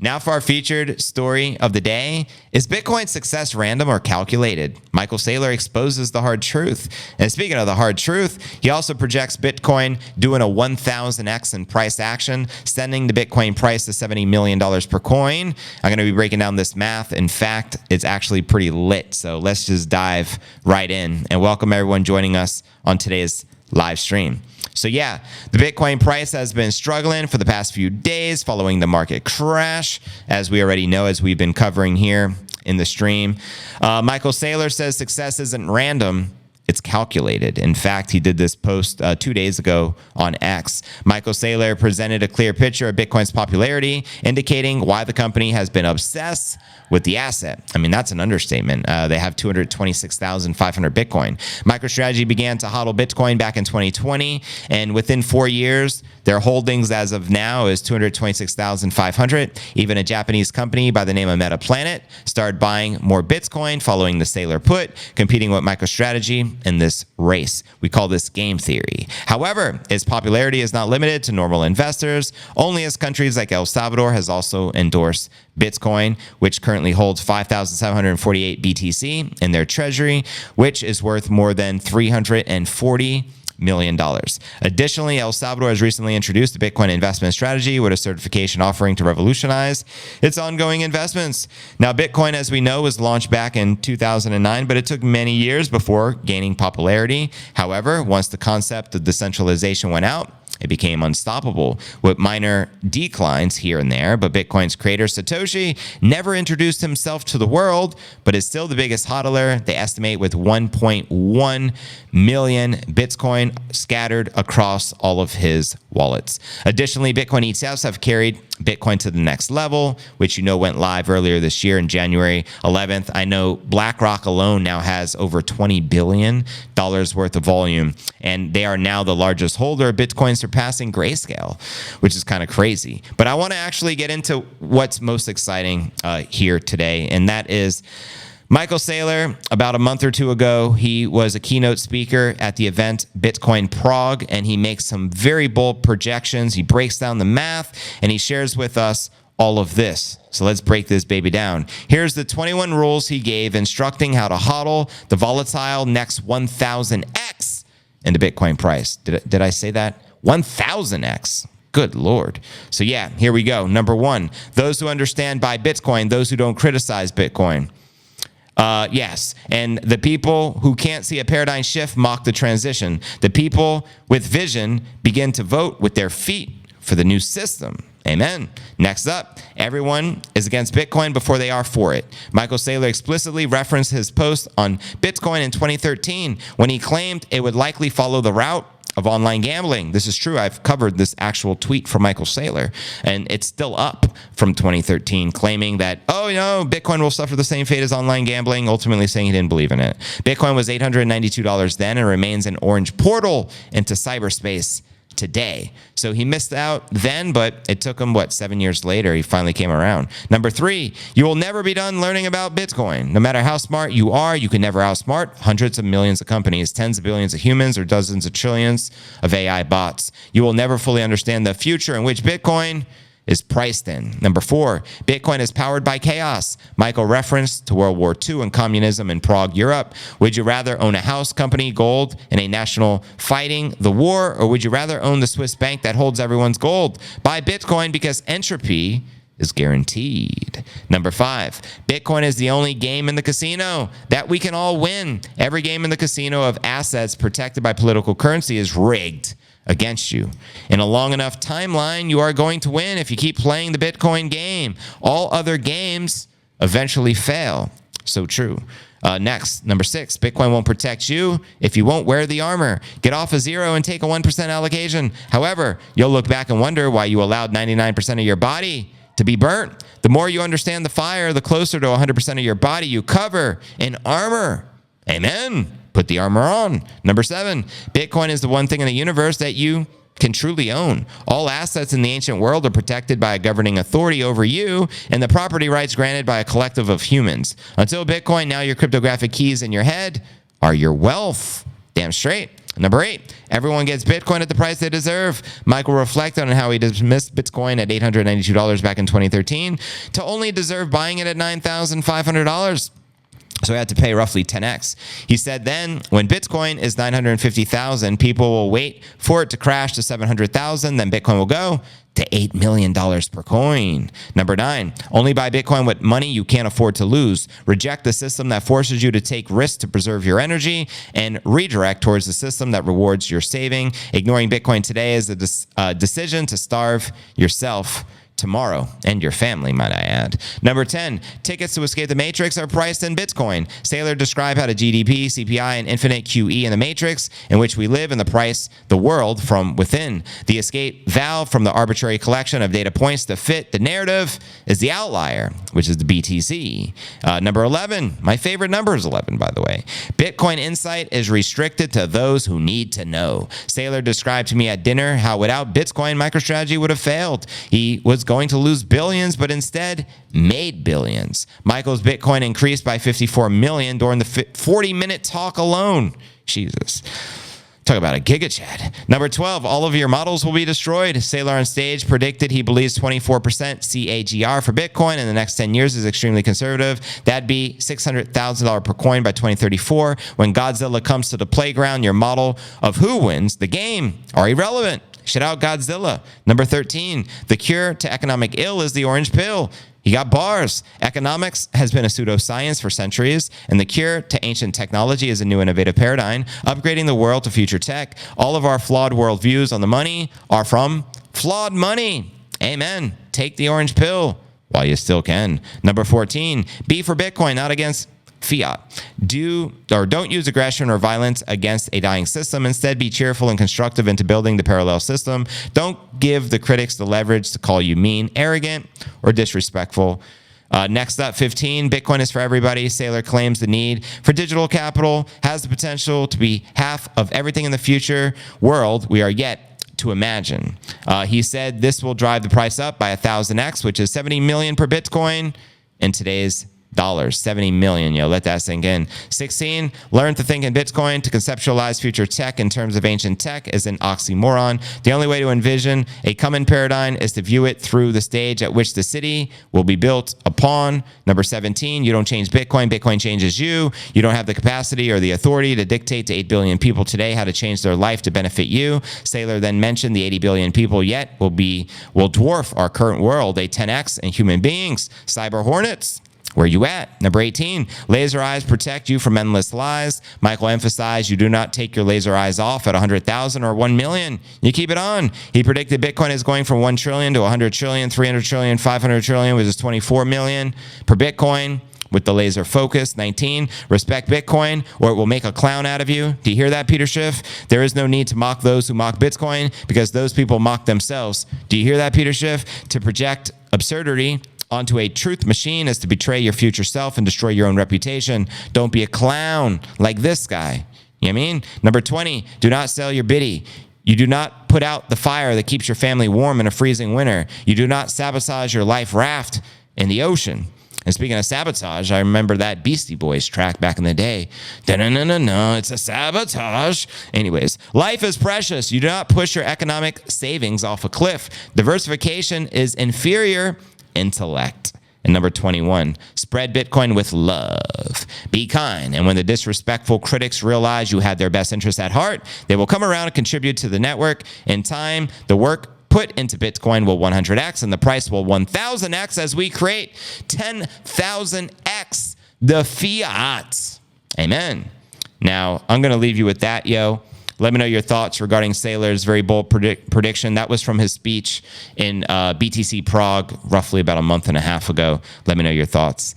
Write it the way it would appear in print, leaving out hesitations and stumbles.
Now for our featured story of the day. Is Bitcoin's success random or calculated? Michael Saylor exposes the hard truth. And speaking of the hard truth, he also projects Bitcoin doing a 1,000x in price action, sending the Bitcoin price to $70 million per coin. I'm going to be breaking down this math. In fact, it's actually pretty lit. So let's just dive right in and welcome everyone joining us on today's live stream. So yeah, the Bitcoin price has been struggling for the past few days following the market crash, as we already know, as we've been covering here in the stream. Michael Saylor says success isn't random, it's calculated. In fact, he did this post 2 days ago on X. Michael Saylor presented a clear picture of Bitcoin's popularity, indicating why the company has been obsessed with the asset. I mean, that's an understatement. They have 226,500 Bitcoin. MicroStrategy began to hodl Bitcoin back in 2020, and within 4 years, their holdings as of now is 226,500. Even a Japanese company by the name of MetaPlanet started buying more Bitcoin following the Saylor put, competing with MicroStrategy in this race. We call this game theory. However, its popularity is not limited to normal investors, only as countries like El Salvador has also endorsed Bitcoin, which currently holds 5,748 BTC in their treasury, which is worth more than $340 million. Additionally, El Salvador has recently introduced a Bitcoin investment strategy with a certification offering to revolutionize its ongoing investments. Now, Bitcoin, as we know, was launched back in 2009, but it took many years before gaining popularity. However, once the concept of decentralization went out, it became unstoppable with minor declines here and there. But Bitcoin's creator, Satoshi, never introduced himself to the world, but is still the biggest hodler. They estimate with 1.1 million Bitcoin scattered across all of his wallets. Additionally, Bitcoin ETFs have carried Bitcoin to the next level, which went live earlier this year in January 11th. I know BlackRock alone now has over $20 billion worth of volume, and they are now the largest holder of Bitcoin, surpassing Grayscale, which is kind of crazy. But I want to actually get into what's most exciting here today, and that is Michael Saylor. About a month or two ago, he was a keynote speaker at the event Bitcoin Prague, and he makes some very bold projections. He breaks down the math, and he shares with us all of this. So let's break this baby down. Here's the 21 rules he gave instructing how to hodl the volatile next 1,000x in the Bitcoin price. Did I say that? 1,000x. Good Lord. So yeah, here we go. Number one, those who understand buy Bitcoin, those who don't criticize Bitcoin. Yes, and the people who can't see a paradigm shift mock the transition. The people with vision begin to vote with their feet for the new system. Amen. Next up, everyone is against Bitcoin before they are for it. Michael Saylor explicitly referenced his post on Bitcoin in 2013 when he claimed it would likely follow the route of online gambling. This is true. I've covered this actual tweet from Michael Saylor, and it's still up from 2013, claiming that, Bitcoin will suffer the same fate as online gambling, ultimately saying he didn't believe in it. Bitcoin was $892 then and remains an orange portal into cyberspace today. So he missed out then, but it took him, 7 years later, he finally came around. Number three, you will never be done learning about Bitcoin. No matter how smart you are, you can never outsmart hundreds of millions of companies, tens of billions of humans, or dozens of trillions of AI bots. You will never fully understand the future in which Bitcoin is priced in. Number four, Bitcoin is powered by chaos. Michael referenced to World War II and communism in Prague, Europe. Would you rather own a house, company, gold, and a national fighting the war, or would you rather own the Swiss bank that holds everyone's gold? Buy Bitcoin because entropy is guaranteed. Number five, Bitcoin is the only game in the casino that we can all win. Every game in the casino of assets protected by political currency is rigged against you. In a long enough timeline, you are going to win if you keep playing the Bitcoin game. All other games eventually fail. So true. Next, number six, Bitcoin won't protect you if you won't wear the armor. Get off of zero and take a 1% allocation. However, you'll look back and wonder why you allowed 99% of your body to be burnt. The more you understand the fire, the closer to 100% of your body you cover in armor. Amen. Put the armor on. Number seven, Bitcoin is the one thing in the universe that you can truly own. All assets in the ancient world are protected by a governing authority over you and the property rights granted by a collective of humans. Until Bitcoin, now your cryptographic keys in your head are your wealth. Damn straight. Number 8, everyone gets Bitcoin at the price they deserve. Michael reflected on how he dismissed Bitcoin at $892 back in 2013 to only deserve buying it at $9,500. So he had to pay roughly 10x. He said then, when Bitcoin is 950,000, people will wait for it to crash to 700,000. Then Bitcoin will go to $8 million per coin. Number 9, only buy Bitcoin with money you can't afford to lose. Reject the system that forces you to take risks to preserve your energy and redirect towards the system that rewards your saving. Ignoring Bitcoin today is a decision to starve yourself tomorrow, and your family, might I add. Number 10, tickets to escape the matrix are priced in Bitcoin. Saylor described how the GDP, CPI, and infinite QE in the matrix in which we live and the price the world from within. The escape valve from the arbitrary collection of data points to fit the narrative is the outlier, which is the BTC. Number 11, my favorite number is 11, by the way. Bitcoin insight is restricted to those who need to know. Saylor described to me at dinner how without Bitcoin, MicroStrategy would have failed. He was going to lose billions, but instead made billions. Michael's Bitcoin increased by 54 million during the 40-minute talk alone. Jesus. Talk about a giga chat. Number 12, all of your models will be destroyed. Saylor on stage predicted he believes 24% CAGR for Bitcoin in the next 10 years is extremely conservative. That'd be $600,000 per coin by 2034. When Godzilla comes to the playground, your model of who wins the game are irrelevant. Shout out Godzilla. Number 13, the cure to economic ill is the orange pill. He got bars. Economics has been a pseudoscience for centuries, and the cure to ancient technology is a new innovative paradigm, upgrading the world to future tech. All of our flawed worldviews on the money are from flawed money. Amen. Take the orange pill while you still can. Number 14, be for Bitcoin, not against fiat. Don't use aggression or violence against a dying system. Instead, be cheerful and constructive into building the parallel system. Don't give the critics the leverage to call you mean, arrogant, or disrespectful. Next up, 15, Bitcoin is for everybody. Saylor claims the need for digital capital has the potential to be half of everything in the future world we are yet to imagine. He said this will drive the price up by 1,000x, which is 70 million per Bitcoin in today's dollars. 70 million, let that sink in. 16, learn to think in Bitcoin. To conceptualize future tech in terms of ancient tech is an oxymoron. The only way to envision a coming paradigm is to view it through the stage at which the city will be built upon. Number 17, you don't change Bitcoin. Bitcoin changes you. You don't have the capacity or the authority to dictate to 8 billion people today how to change their life to benefit you. Saylor then mentioned the 80 billion people yet will dwarf our current world, a 10x in human beings. Cyber hornets, where you at? Number 18, laser eyes protect you from endless lies. Michael emphasized you do not take your laser eyes off at 100,000 or 1 million. You keep it on. He predicted Bitcoin is going from 1 trillion to 100 trillion, 300 trillion, 500 trillion, which is 24 million per Bitcoin with the laser focus. 19, respect Bitcoin or it will make a clown out of you. Do you hear that, Peter Schiff? There is no need to mock those who mock Bitcoin because those people mock themselves. Do you hear that, Peter Schiff? To project absurdity onto a truth machine is to betray your future self and destroy your own reputation. Don't be a clown like this guy. You know what I mean? Number 20, do not sell your biddy. You do not put out the fire that keeps your family warm in a freezing winter. You do not sabotage your life raft in the ocean. And speaking of sabotage, I remember that Beastie Boys track back in the day. No, it's a sabotage. Anyways, life is precious. You do not push your economic savings off a cliff. Diversification is inferior intellect. And number 21, spread Bitcoin with love. Be kind. And when the disrespectful critics realize you had their best interests at heart, they will come around and contribute to the network. In time, the work put into Bitcoin will 100x and the price will 1,000x as we create 10,000x the fiat. Amen. Now, I'm going to leave you with that, yo. Let me know your thoughts regarding Saylor's very bold prediction. That was from his speech in BTC Prague roughly about a month and a half ago. Let me know your thoughts.